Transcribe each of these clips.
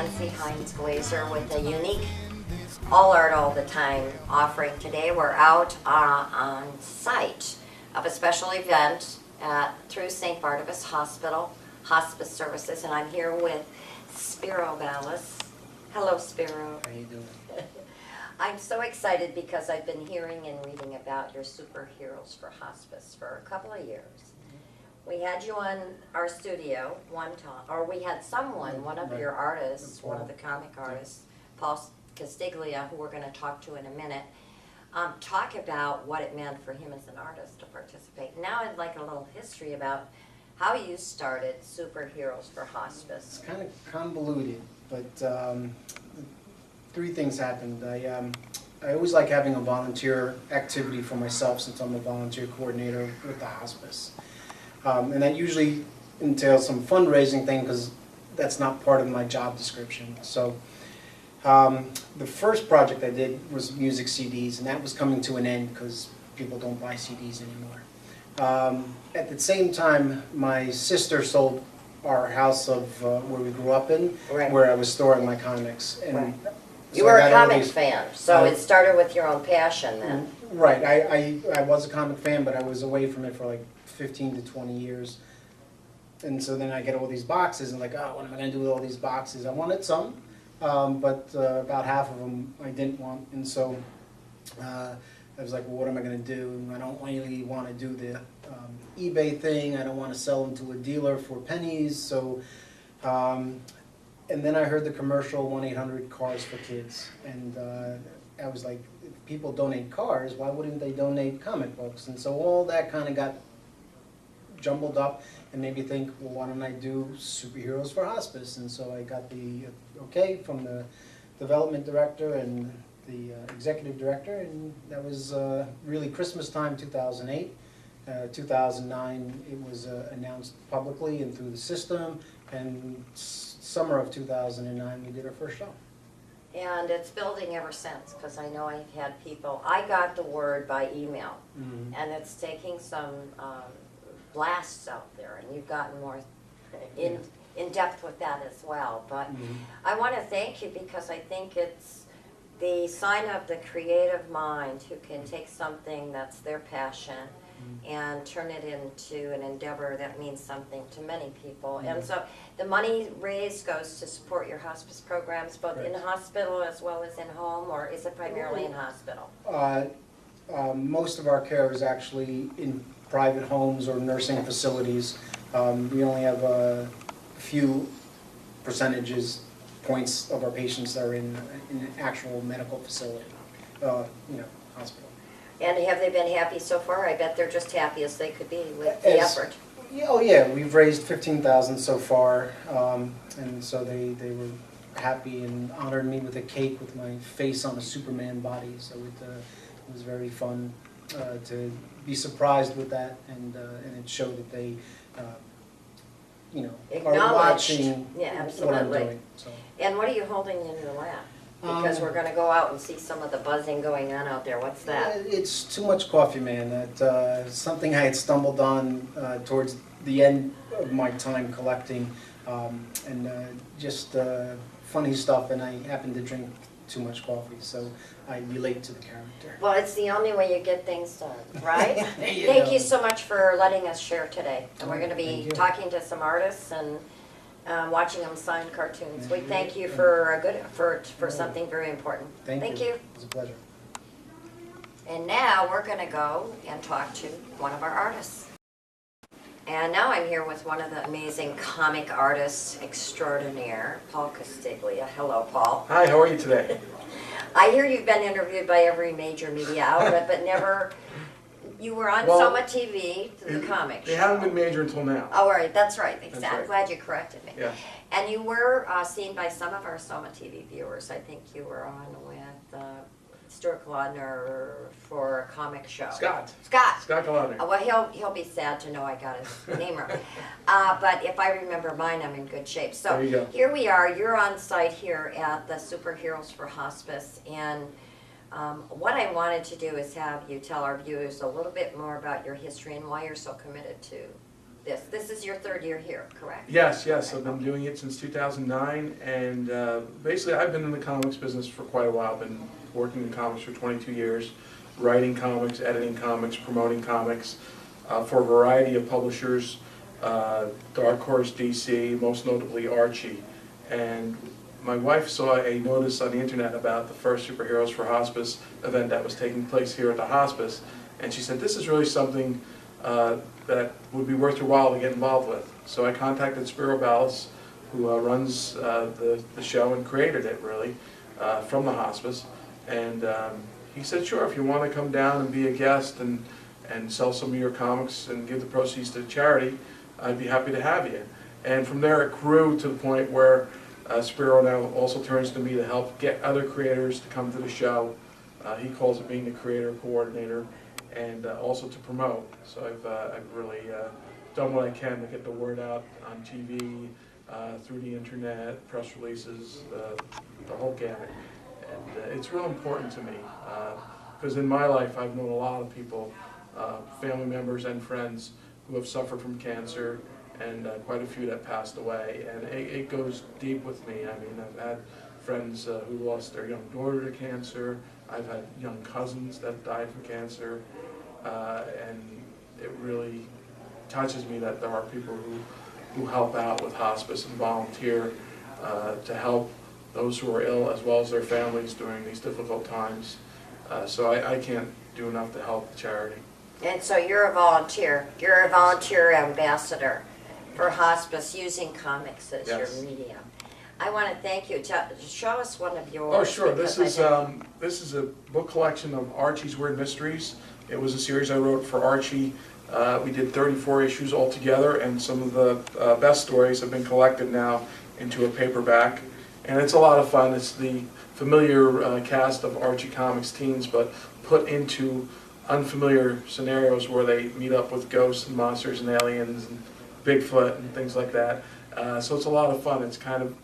Nancy Hines Glazer with a unique All Art All the Time offering today. We're out on site of a special event through St. Barnabas Hospital, Hospice Services, and I'm here with Spiro Vallis. Hello, Spiro. How you doing? I'm so excited because I've been hearing and reading about your Superheroes for Hospice for a couple of years. We had you on our studio one time, or we had someone, one of your artists, one of the comic artists, Paul Castiglia, who we're going to talk to in a minute, talk about what it meant for him as an artist to participate. Now I'd like a little history about how you started Superheroes for Hospice. It's kind of convoluted, but three things happened. I always like having a volunteer activity for myself since I'm a volunteer coordinator with the hospice. And that usually entails some fundraising thing because that's not part of my job description. So the first project I did was music CDs, and that was coming to an end because people don't buy CDs anymore. At the same time, my sister sold our house of where we grew up in, where I was storing my comics. And so you were a comic fan, so it started with your own passion then. Right. I was a comic fan, but I was away from it for like 15 to 20 years. And so then I get all these boxes and like, oh, what am I going to do with all these boxes? I wanted some, but about half of them I didn't want. And so I was like, well, what am I going to do? I don't really want to do the eBay thing. I don't want to sell them to a dealer for pennies. So, and then I heard the commercial 1-800-CARS-FOR-KIDS. And I was like, if people donate cars, why wouldn't they donate comic books? And so all that kind of got jumbled up and made me think, well, why don't I do Superheroes for Hospice? And so I got the okay from the development director and the executive director, and that was really Christmas time 2008. 2009 it was announced publicly and through the system, and summer of 2009 we did our first show. And it's building ever since, because I know I've had people, I got the word by email, and it's taking some blasts out there, and you've gotten more in depth with that as well. But I want to thank you because I think it's the sign of the creative mind who can take something that's their passion and turn it into an endeavor that means something to many people. And so the money raised goes to support your hospice programs, both in hospital as well as in home, or is it primarily in hospital? Most of our care is actually in private homes or nursing facilities. We only have a few points of our patients that are in an actual medical facility, hospital. And have they been happy so far? I bet they're just happy as they could be with the effort. Oh yeah, we've raised $15,000 so far, and so they were happy and honored me with a cake with my face on a Superman body. So it was very fun to be surprised with that, and it showed that they, are watching what I'm doing. So. And what are you holding in your lap? Because we're going to go out and see some of the buzzing going on out there. What's that? It's Too Much Coffee Man. That's something I had stumbled on towards the end of my time collecting, and just funny stuff, and I happen to drink too much coffee, so I relate to the character. Well, it's the only way you get things done, right? Thank you so much for letting us share today. And we're going to be talking to some artists and watching them sign cartoons. We thank you for something very important. Thank you. It was a pleasure. And now we're going to go and talk to one of our artists. And now I'm here with one of the amazing comic artists extraordinaire, Paul Castiglia. Hello, Paul. Hi, how are you today? I hear you've been interviewed by every major media outlet, but never. You were on Soma TV, the comic show. They haven't been major until now. Oh, right, that's right. Exactly. That's right. I'm glad you corrected me. Yeah. And you were seen by some of our Soma TV viewers. I think you were on with Stuart Kalodner for a comic show. Scott Oh, Kalodner. well, he'll be sad to know I got his name wrong. But if I remember mine, I'm in good shape. So there you go. Here we are. You're on site here at the Superheroes for Hospice, and what I wanted to do is have you tell our viewers a little bit more about your history and why you're so committed to this? This is your third year here, correct? Yes, yes, Okay. I've been doing it since 2009, and basically I've been in the comics business for quite a while. I've been working in comics for 22 years, writing comics, editing comics, promoting comics for a variety of publishers, Dark Horse, DC, most notably Archie. And my wife saw a notice on the internet about the first Superheroes for Hospice event that was taking place here at the hospice, and she said, this is really something that would be worth your while to get involved with. So I contacted Spiro Ballas, who runs the show and created it, really, from the hospice. And he said, sure, if you want to come down and be a guest and sell some of your comics and give the proceeds to charity, I'd be happy to have you. And from there it grew to the point where Spiro now also turns to me to help get other creators to come to the show. He calls it being the creator coordinator, and also to promote. So I've really done what I can to get the word out on TV, through the internet, press releases, the whole gamut. And it's real important to me, because in my life I've known a lot of people, family members and friends, who have suffered from cancer, and quite a few that passed away. And it goes deep with me. I mean, I've had friends who lost their young daughter to cancer. I've had young cousins that died from cancer. And it really touches me that there are people who help out with hospice and volunteer to help those who are ill as well as their families during these difficult times. So I can't do enough to help the charity. And so you're a volunteer. You're a volunteer ambassador for hospice using comics as Yes. your medium. I want to thank you. Show us one of yours. Oh, sure. because This is a book collection of Archie's Weird Mysteries. It was a series I wrote for Archie. We did 34 issues altogether, and some of the best stories have been collected now into a paperback. And it's a lot of fun. It's the familiar cast of Archie Comics teens, but put into unfamiliar scenarios where they meet up with ghosts and monsters and aliens and Bigfoot and things like that. So it's a lot of fun. It's kind of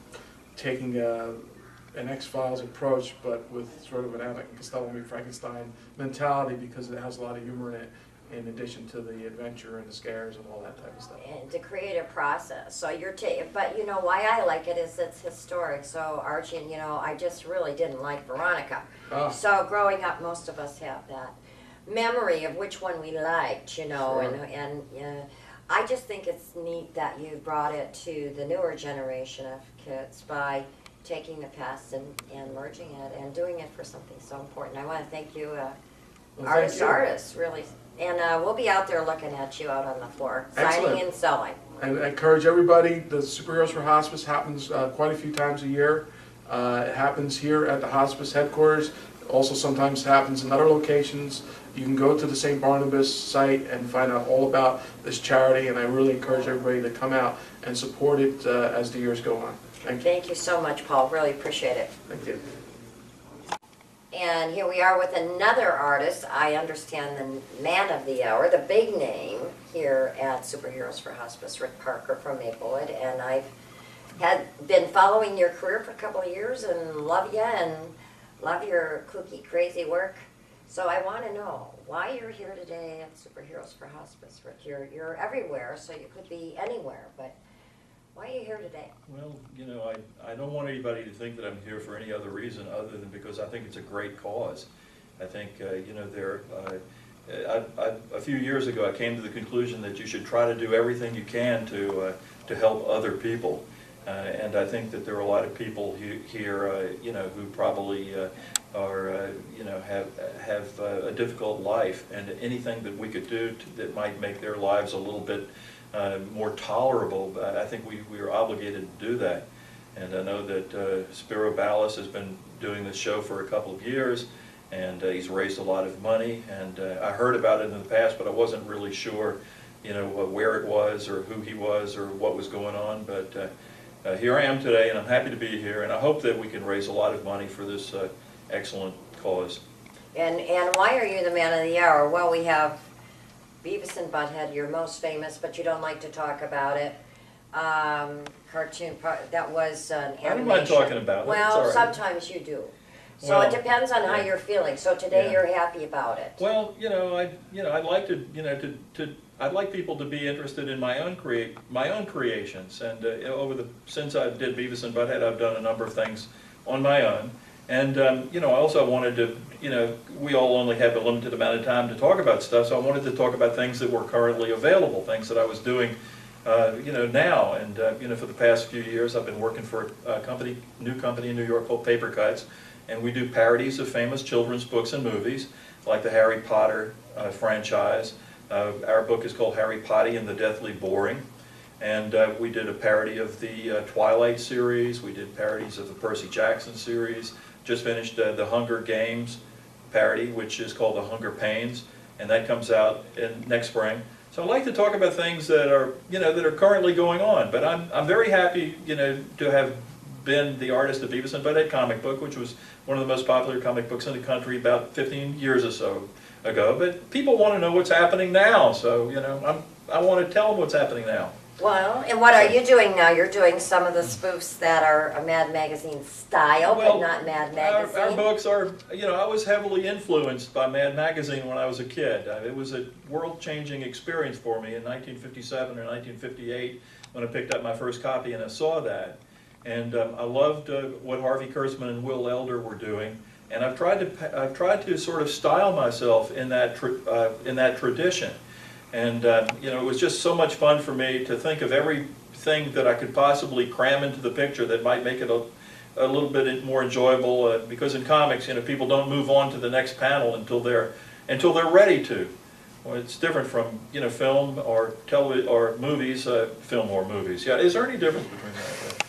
taking an X-Files approach, but with sort of an Abbott and Costello meet Frankenstein mentality, because it has a lot of humor in it, in addition to the adventure and the scares and all that type of stuff. And the creative process. So you're but you know why I like it is it's historic. So Archie, you know, I just really didn't like Veronica. Ah. So growing up, most of us have that memory of which one we liked, you know, Sure. and I just think it's neat that you brought it to the newer generation of kids by taking the past and merging it and doing it for something so important. I want to thank you, Well, thank artists, really. And we'll be out there looking at you out on the floor, Excellent. signing and selling. And I encourage everybody, the Superheroes for Hospice happens quite a few times a year. It happens here at the hospice headquarters. Also sometimes happens in other locations. You can go to the St. Barnabas site and find out all about this charity, and I really encourage everybody to come out and support it as the years go on. Thank you. Thank you so much, Paul. Really appreciate it. Thank you. And here we are with another artist. I understand the man of the hour, the big name here at Superheroes for Hospice, Rick Parker from Maplewood. And I've been following your career for a couple of years and love you and love your kooky, crazy work. So I want to know why you're here today at Superheroes for Hospice, Rick. You're everywhere, so you could be anywhere, but why are you here today? Well, you know, I don't want anybody to think that I'm here for any other reason other than because I think it's a great cause. I think, you know, a few years ago I came to the conclusion that you should try to do everything you can to help other people. And I think that there are a lot of people here, you know, who probably are, you know, have a difficult life, and anything that we could do that might make their lives a little bit more tolerable, I think we are obligated to do that. And I know that Spiro Ballas has been doing this show for a couple of years, and he's raised a lot of money, and I heard about it in the past, but I wasn't really sure, you know, where it was or who he was or what was going on, but here I am today, and I'm happy to be here, and I hope that we can raise a lot of money for this excellent cause. And why are you the man of the hour? Well, we have Beavis and Butthead, you're most famous, but you don't like to talk about it. Cartoon, that was an animation. I don't mind talking about it. It's Well, all right. sometimes you do. So Well, it depends on how yeah. you're feeling. So today Yeah. you're happy about it. Well, I'd like to, to I'd like people to be interested in my own creations. And since I did Beavis and Butthead, I've done a number of things on my own. And you know, I also wanted to, you know, we all only have a limited amount of time to talk about stuff, so I wanted to talk about things that were currently available, things that I was doing, you know, now. And you know, for the past few years, I've been working for a new company in New York called Paper Cuts, and we do parodies of famous children's books and movies, like the Harry Potter franchise. Our book is called Harry Potty and the Deathly Boring. And we did a parody of the Twilight series. We did parodies of the Percy Jackson series. Just finished the Hunger Games parody, which is called The Hunger Pains, and that comes out next spring. So I like to talk about things that are, you know, that are currently going on. But I'm very happy, you know, to have been the artist of Beavis and Butthead comic book, which was one of the most popular comic books in the country about 15 years or so ago. But people want to know what's happening now, so you know, I want to tell them what's happening now. Well, and what are you doing now? You're doing some of the spoofs that are a Mad Magazine style, but not Mad Magazine. Our books are, you know, I was heavily influenced by Mad Magazine when I was a kid. It was a world-changing experience for me in 1957 or 1958 when I picked up my first copy and I saw that. And I loved what Harvey Kurtzman and Will Elder were doing. And I've tried to sort of style myself in that tradition. And you know, it was just so much fun for me to think of everything that I could possibly cram into the picture that might make it a little bit more enjoyable. Because in comics, you know, people don't move on to the next panel until they're ready to. Well, it's different from, you know, film or television or movies. Film or movies. Yeah, is there any difference between that?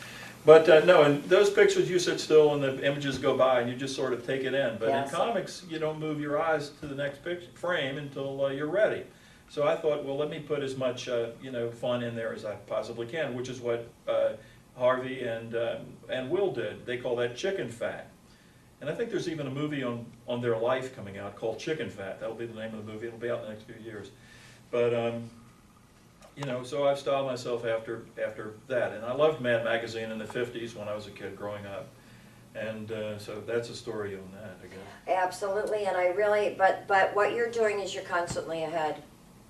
But no, in those pictures you sit still and the images go by and you just sort of take it in. But yes. In comics, you don't move your eyes to the next frame until you're ready. So I thought, well, let me put as much you know, fun in there as I possibly can, which is what Harvey and Will did. They call that chicken fat. And I think there's even a movie on their life coming out called Chicken Fat. That'll be the name of the movie. It'll be out in the next few years. But you know, so I've styled myself after that. And I loved Mad Magazine in the 50s when I was a kid growing up. And so that's a story on that, I guess. Absolutely, and I really, but what you're doing is you're constantly ahead.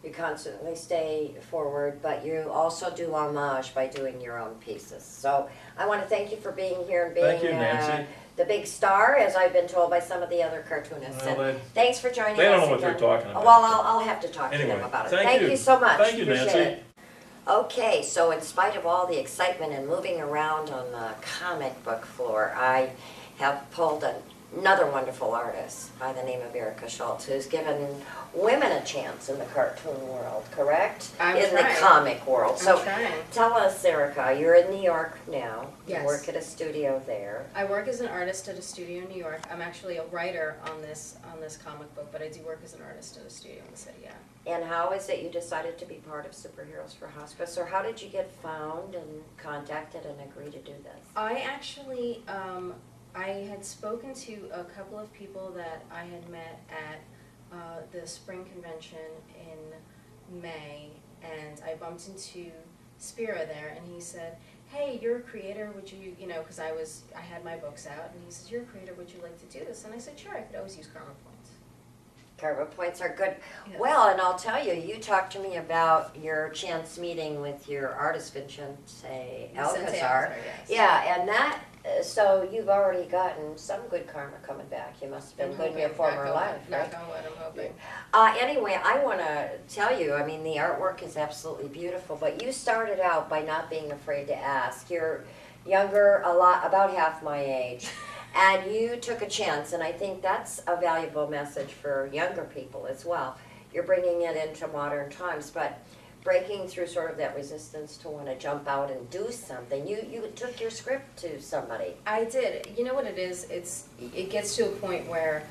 You constantly stay forward, but you also do homage by doing your own pieces. So I want to thank you for being here and being Thank you, Nancy. The big star, as I've been told by some of the other cartoonists. Well, And thanks for joining us. They don't know what again. they're talking about. Well, I'll have to talk to Anyway, them about it. thank you. You so much. Thank you, Appreciate Nancy. it. Okay, so in spite of all the excitement and moving around on the comic book floor, I have pulled another wonderful artist by the name of Erica Schultz, who's given women a chance in the cartoon world, correct? I'm in trying. the comic world. I'm So trying. tell us, Erica, you're in New York now. Yes. You work at a studio there. I work as an artist at a studio in New York. I'm actually a writer on this comic book, but I do work as an artist at a studio in the city, yeah. And how is it you decided to be part of Superheroes for Hospice, or how did you get found and contacted and agree to do this? I actually, I had spoken to a couple of people that I had met at the spring convention in May, and I bumped into Spira there, and he said, hey, you're a creator, would you, you know, because I had my books out, and he says, you're a creator, would you like to do this? And I said, sure, I could always use karma points. Karma points are good. Yes. Well, and I'll tell you, you talked to me about your chance meeting with your artist, Vicente Alcazar. Yes. Yeah, and that, so you've already gotten some good karma coming back. You must have been I'm good in your hoping, former knock life, on, right? knock on wood, I'm hoping. Anyway, I want to tell you, I mean, the artwork is absolutely beautiful, but you started out by not being afraid to ask. You're younger, about half my age, and you took a chance, and I think that's a valuable message for younger people as well. You're bringing it into modern times, but breaking through sort of that resistance to want to jump out and do something. You took your script to somebody. I did. You know what it is? It gets to a point where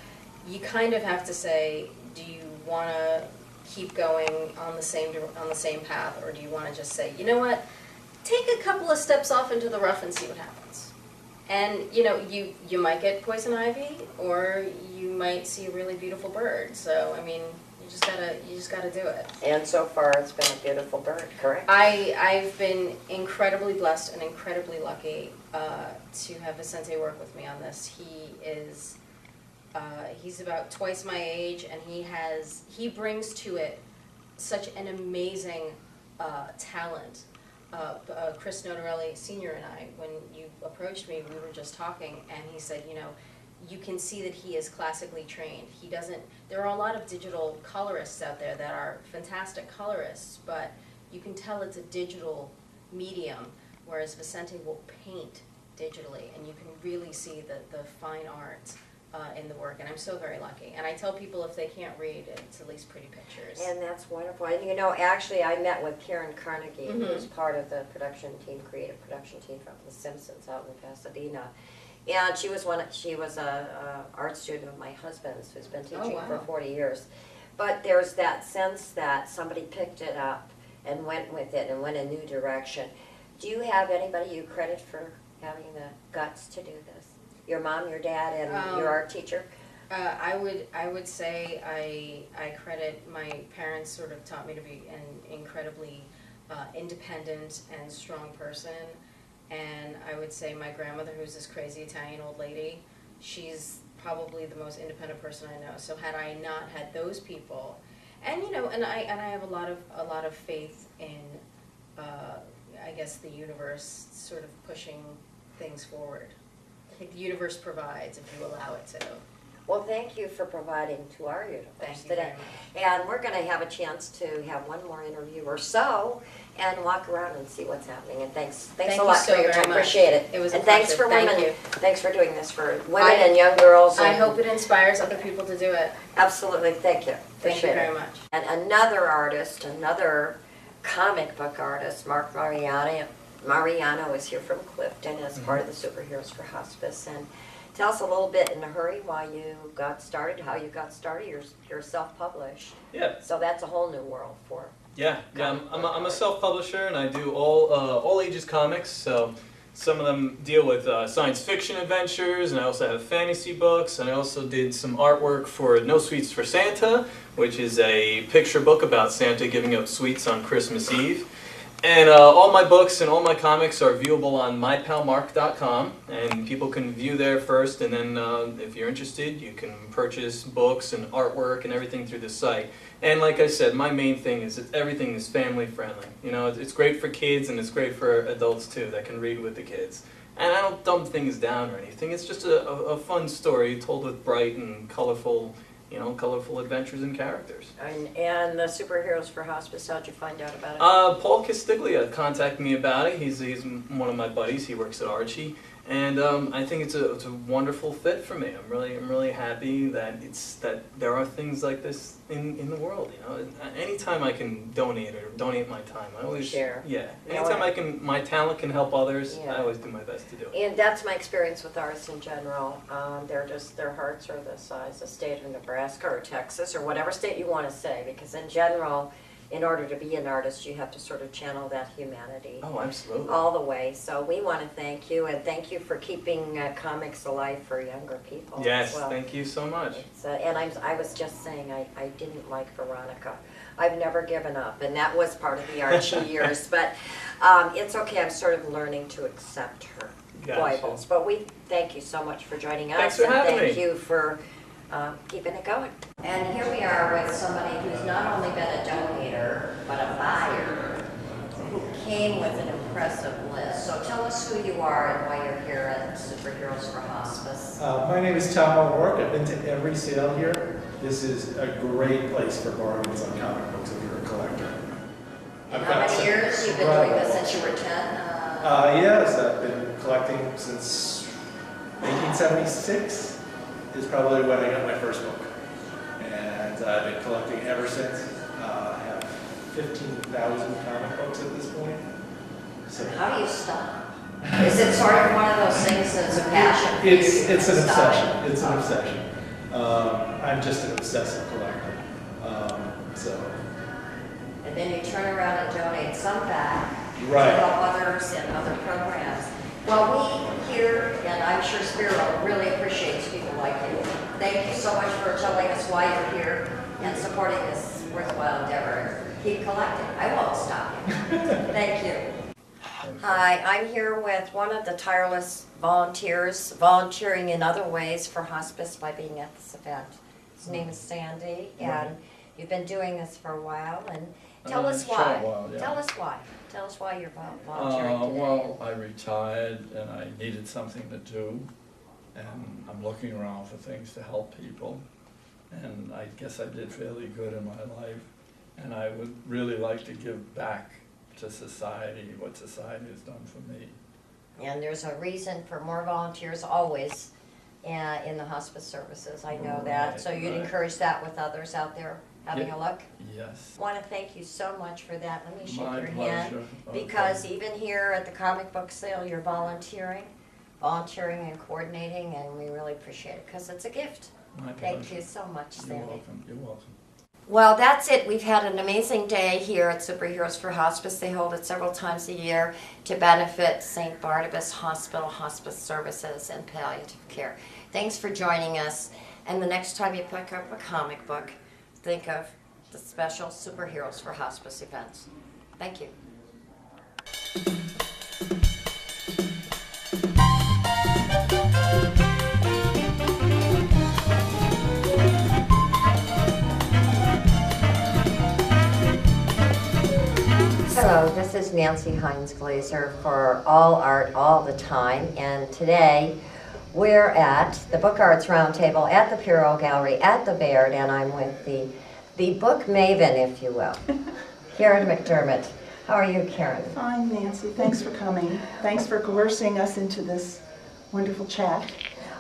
you kind of have to say, do you want to keep going on the same path, or do you want to just say, you know what, take a couple of steps off into the rough and see what happens. And you know, you might get poison ivy, or you might see a really beautiful bird. So I mean, you just gotta do it. And so far, it's been a beautiful bird, correct? I've been incredibly blessed and incredibly lucky to have Vicente work with me on this. He is, he's about twice my age, and he brings to it such an amazing talent. Chris Notarelli Sr. and I, when you approached me, we were just talking, and he said, you know, you can see that he is classically trained. He doesn't, there are a lot of digital colorists out there that are fantastic colorists, but you can tell it's a digital medium, whereas Vicente will paint digitally, and you can really see the fine art in the work, and I'm so very lucky. And I tell people if they can't read, it's at least pretty pictures. And that's wonderful. And you know, actually, I met with Karen Carnegie, Mhm. who's part of the production team, creative production team from The Simpsons out in Pasadena. And she was a art student of my husband's, who's been teaching wow. for 40 years. But there's that sense that somebody picked it up and went with it and went a new direction. Do you have anybody you credit for having the guts to do this? Your mom, your dad, and your art teacher? I would say I credit my parents. Sort of taught me to be an incredibly independent and strong person, and I would say my grandmother, who's this crazy Italian old lady, she's probably the most independent person I know. So had I not had those people, and you know, and I have a lot of faith in I guess the universe sort of pushing things forward. I think the universe provides if you allow it to. Well, thank you for providing to our universe Thank you today. very And we're going to have a chance to have one more interview or so and walk around and see what's happening. And thanks Thank a you lot so for your very time. much. Appreciate it. It was a and thanks pleasure. for Thank women. you. Thanks for doing this for women and young girls. I and hope it inspires other people to do it. absolutely. Thank you. Thank you Appreciate very it. much. And another artist, another comic book artist, Mark Mariano is here from Clifton as part of the Superheroes for Hospice. And tell us a little bit in a hurry why you got started, how you got started. You're self-published, Yeah, so that's a whole new world for. yeah. I'm a self-publisher, and I do all ages comics. So some of them deal with science fiction adventures, and I also have fantasy books. And I also did some artwork for No Sweets for Santa, which is a picture book about Santa giving out sweets on Christmas Eve. And all my books and all my comics are viewable on mypalmark.com, and people can view there first, and then if you're interested, you can purchase books and artwork and everything through the site. And like I said, my main thing is that everything is family friendly. You know, it's great for kids and it's great for adults too that can read with the kids. And I don't dumb things down or anything. It's just a fun story told with bright and colorful, you know, colorful adventures and characters. And the Superheroes for Hospice, how'd you find out about it? Paul Castiglia contacted me about it. He's one of my buddies. He works at Archie, and I think it's a wonderful fit for me. I'm really happy that there are things like this in the world. You know, anytime I can donate my time, I always Share. Yeah, You know anytime my talent can help others, Yeah. I always do my best to do it. And that's my experience with artists in general. Their hearts are the size of the state of Nebraska or Texas or whatever state you want to say, because in general, in order to be an artist, you have to sort of channel that humanity Oh, absolutely. all the way. So we want to thank you, and thank you for keeping comics alive for younger people Yes, as well. thank you so much. And I was just saying, I didn't like Veronica. I've never given up, and that was part of the Archie years. But it's okay, I'm sort of learning to accept her Gotcha. foibles. But we thank you so much for joining us. Thanks for having and thank me. you for keeping it going. And here we are with somebody who's not only been a donator, but a buyer, who came with an impressive list. So tell us who you are and why you're here at Superheroes for Hospice. My name is Tom O'Rourke. I've been to every sale here. This is a great place for bargains on comic books if you're a collector. And how many years? You've been doing this since you were 10? Yes, I've been collecting since 1976 is probably when I got my first book. And I've been collecting ever since. I have 15,000 comic books at this point. So How do you stop? Is it sort of one of those things that's a passion? for you? it's You an can't stop? obsession. It's an obsession. I'm just an obsessive collector. And then you turn around and donate some back Right. to help others in other programs. Well, we here, and I'm sure Spiro really appreciates people like you. Thank you so much for telling us why you're here and supporting this worthwhile endeavor. Keep collecting. I won't stop you. Thank you. Hi, I'm here with one of the tireless volunteers, volunteering in other ways for hospice by being at this event. His name is Sandy, and You've been doing this for a while, and tell us Sure, why. well, yeah. Tell us why. Tell us why you're volunteering today. Well, I retired and I needed something to do, and I'm looking around for things to help people. And I guess I did fairly good in my life, and I would really like to give back to society what society has done for me. And there's a reason for more volunteers always in the hospice services, I know that. So you'd Right. encourage that with others out there having Yeah. a look? Yes. I want to thank you so much for that. Let me shake My your hand. pleasure. Because Okay. even here at the comic book sale, you're volunteering and coordinating, and we really appreciate it, because it's a gift. My Thank pleasure. you so much, You're Sandy. welcome, you're welcome. Well, that's it. We've had an amazing day here at Superheroes for Hospice. They hold it several times a year to benefit St. Barnabas Hospital, hospice services, and palliative care. Thanks for joining us. And the next time you pick up a comic book, think of the special Superheroes for Hospice events. Thank you. Hello, this is Nancy Hines Glazer for All Art All the Time, and today we're at the Book Arts Roundtable at the Pierrot Gallery at the Baird, and I'm with the book maven, if you will, Karen McDermott. How are you, Karen? Fine, Nancy. Thanks for coming. Thanks for coercing us into this wonderful chat,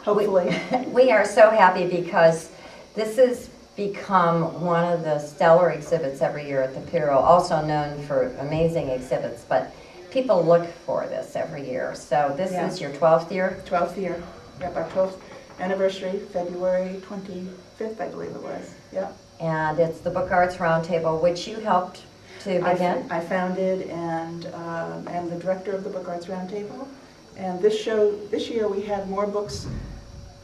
hopefully. We are so happy because this has become one of the stellar exhibits every year at the Pierrot, also known for amazing exhibits, but people look for this every year. So this Yeah. is your 12th year? 12th year. Yep, our 12th anniversary, February 25th, I believe it was. Yep. And it's the Book Arts Roundtable, which you helped to begin. I founded and am the director of the Book Arts Roundtable. And this year we have more books.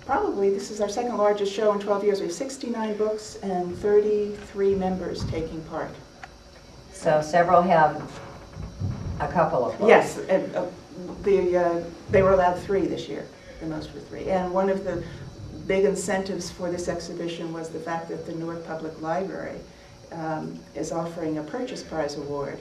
Probably this is our second largest show in 12 years. We have 69 books and 33 members taking part. So several have a couple of books. Yes, and, they were allowed 3 this year. The most were 3. And one of the big incentives for this exhibition was the fact that the Newark Public Library is offering a Purchase Prize Award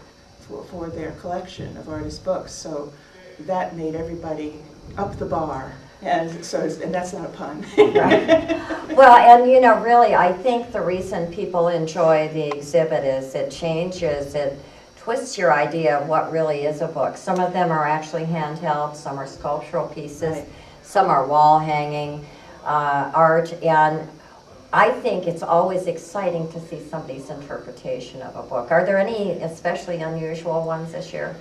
for their collection of artist books. So that made everybody up the bar. And that's not a pun. Right. Well, and you know, really, I think the reason people enjoy the exhibit is it changes, it twists your idea of what really is a book. Some of them are actually handheld, some are sculptural pieces, Right. some are wall hanging art, and I think it's always exciting to see somebody's interpretation of a book. Are there any especially unusual ones this year?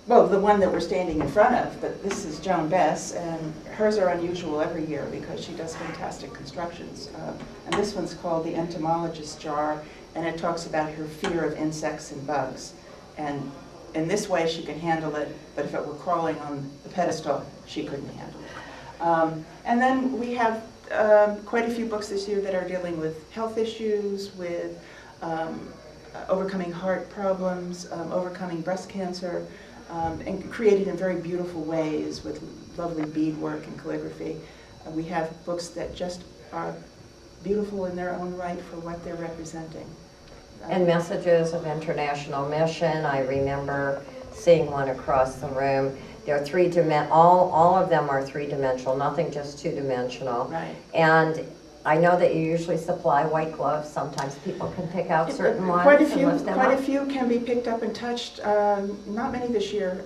Well, the one that we're standing in front of, but this is Joan Bess, and hers are unusual every year because she does fantastic constructions. And this one's called The Entomologist's Jar, and it talks about her fear of insects and bugs. And in this way she can handle it, but if it were crawling on the pedestal, she couldn't handle it. And then we have quite a few books this year that are dealing with health issues, with overcoming heart problems, overcoming breast cancer, and created in very beautiful ways with lovely beadwork and calligraphy. We have books that just are beautiful in their own right for what they're representing. And messages of international mission. I remember seeing one across the room. They're all of them are three-dimensional, nothing just two-dimensional. Right. And I know that you usually supply white gloves. Sometimes people can pick out certain ones Quite a and few, lift them quite a up. few can be picked up and touched. Not many this year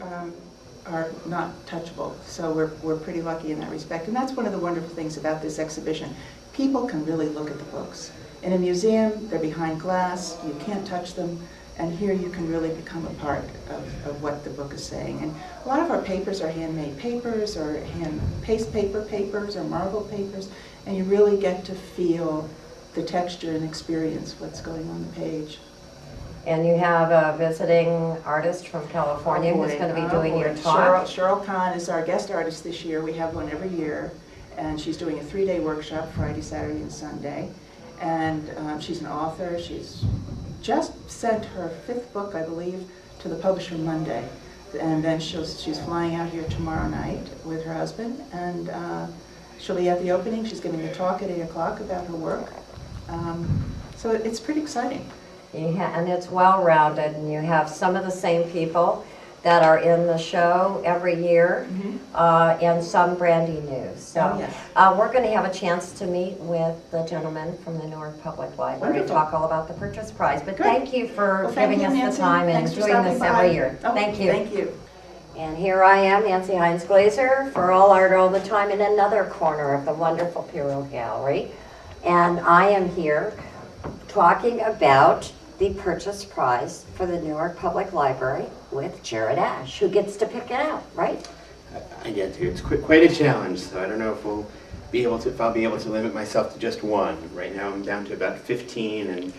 are not touchable, so we're pretty lucky in that respect. And that's one of the wonderful things about this exhibition. People can really look at the books. In a museum, they're behind glass, you can't touch them, and here you can really become a part of what the book is saying. And a lot of our papers are handmade papers, or hand paste paper papers, or marble papers, and you really get to feel the texture and experience what's going on the page. And you have a visiting artist from California who's going to be doing your talk. Cheryl Kahn is our guest artist this year. We have one every year, and she's doing a 3-day workshop, Friday, Saturday, and Sunday. And she's an author. She's just sent her 5th book, I believe, to the publisher Monday. And then she's flying out here tomorrow night with her husband, and she'll be at the opening. She's giving a talk at 8 o'clock about her work. So it's pretty exciting. And it's well-rounded, and you have some of the same people that are in the show every year, and some brandy new. So Oh, yes. we're going to have a chance to meet with the gentleman from the Newark Public Library and Wonderful. talk all about the purchase prize. But Good. thank you for Well, thank giving you, us Nancy. the time and Thanks for doing this stopping every by. year. Oh, Thank you. Thank you. And here I am, Nancy Hines Glazer, for All Art All the Time, in another corner of the wonderful Puro Gallery. And I am here talking about the purchase prize for the Newark Public Library with Jared Ash, who gets to pick it out, right? I get to. It's quite a challenge, so I don't know if I'll be able to limit myself to just one. Right now I'm down to about 15 and,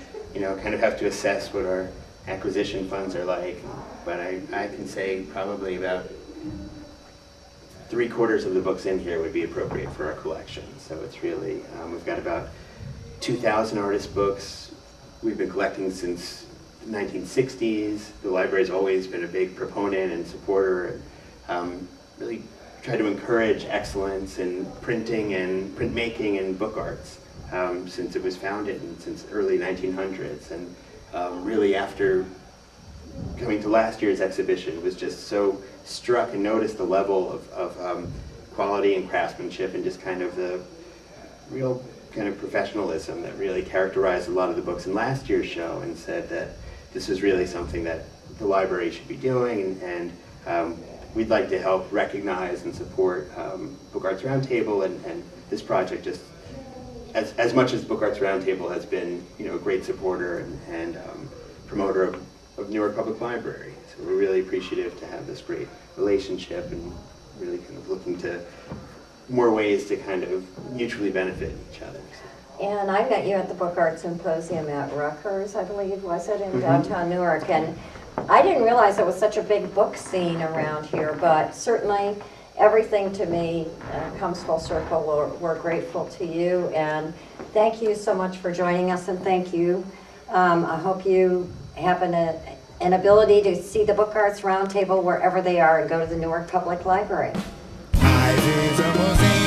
kind of have to assess what our acquisition funds are like. But I can say probably about 3/4 of the books in here would be appropriate for our collection. So it's really, we've got about 2,000 artist books. We've been collecting since the 1960s. The library's always been a big proponent and supporter, and really try to encourage excellence in printing and printmaking and book arts since it was founded and since early 1900s. And really after coming to last year's exhibition, was just so struck and noticed the level of quality and craftsmanship and just kind of the real kind of professionalism that really characterized a lot of the books in last year's show, and said that this is really something that the library should be doing, and we'd like to help recognize and support Book Arts Roundtable and this project, just as much as Book Arts Roundtable has been a great supporter and promoter of Newark Public Library. So we're really appreciative to have this great relationship and really kind of looking to more ways to kind of mutually benefit each other. And I met you at the Book Art Symposium at Rutgers, I believe, was it, in downtown Newark? And I didn't realize there was such a big book scene around here, but certainly everything to me comes full circle. We're grateful to you, and thank you so much for joining us, and thank you. I hope you have an ability to see the Book Arts Roundtable wherever they are and go to the Newark Public Library. I